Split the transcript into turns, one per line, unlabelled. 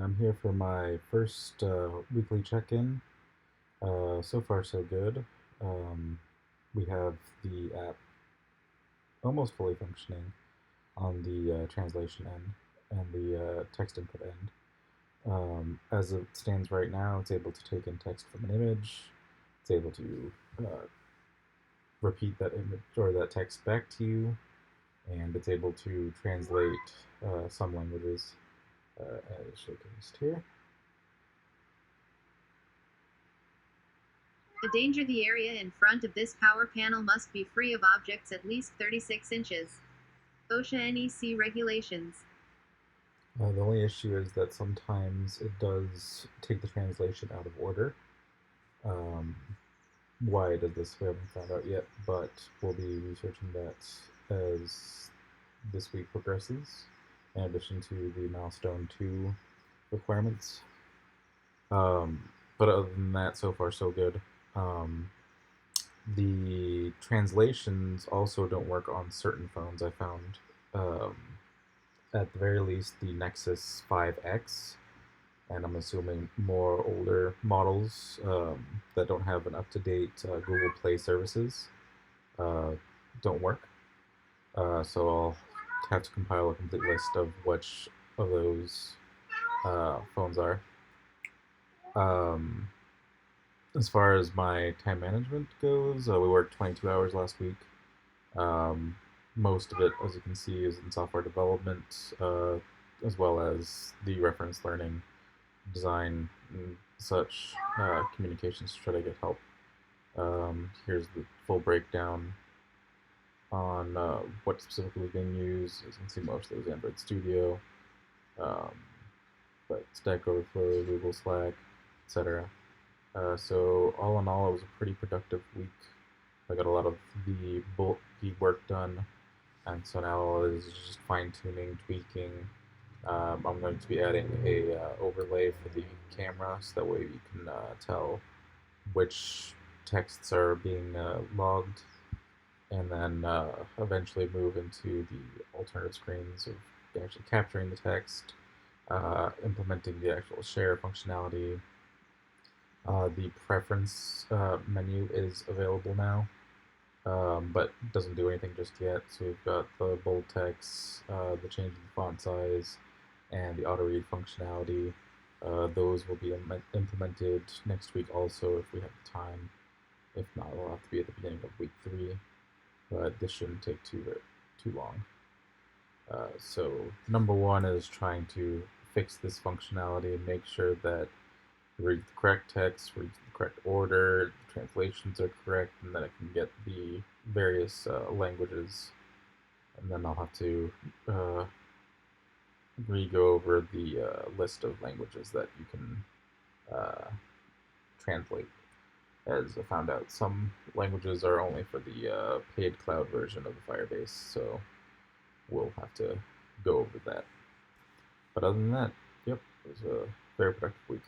I'm here for my first weekly check-in. So far, so good. Um, we have the app almost fully functioning on the translation end and the text input end. As it stands right now, it's able to take in text from an image. It's able to repeat that image or that text back to you, and it's able to translate some languages as showcased here.
The danger: the area in front of this power panel must be free of objects at least 36 inches. OSHA NEC regulations.
The only issue is that sometimes it does take the translation out of order. Um, why does this? We haven't found out yet, but we'll be researching that as this week progresses, in addition to the milestone 2 requirements. But other than that, so far so good. Um, the translations also don't work on certain phones, I found. Um, at the very least, the Nexus 5X, and I'm assuming more older models that don't have an up-to-date Google Play services uh, don't work. So I'll have to compile a complete list of which of those phones are. Um, as far as my time management goes, we worked 22 hours last week. Um, Most of it, as you can see, is in software development, as well as the reference learning, design, and such communications to try to get help. Here's the full breakdown on what specifically is being used. As you can see, most of it is Android Studio, um, but Stack Overflow, Google Slack, etc. So all in all, it was a pretty productive week. I got a lot of the bulky work done, and so now is just fine tuning, tweaking. I'm going to be adding a overlay for the camera, so that way you can tell which texts are being logged, and then eventually move into the alternative screens of actually capturing the text, implementing the actual share functionality. The preference menu is available now, but doesn't do anything just yet. So we've got the bold text, the change in the font size, and the auto read functionality. Those will be implemented next week also if we have the time. If not, it'll have to be at the beginning of week 3, but this shouldn't take too long. So number one is trying to fix this functionality and make sure that it reads the correct text, reads the correct order, the translations are correct, and then it can get the various languages. And then I'll have to uh, re-go over the list of languages that you can uh, translate. As I found out, some languages are only for the paid cloud version of the Firebase, so we'll have to go over that. But other than that, yep, it was a very productive week.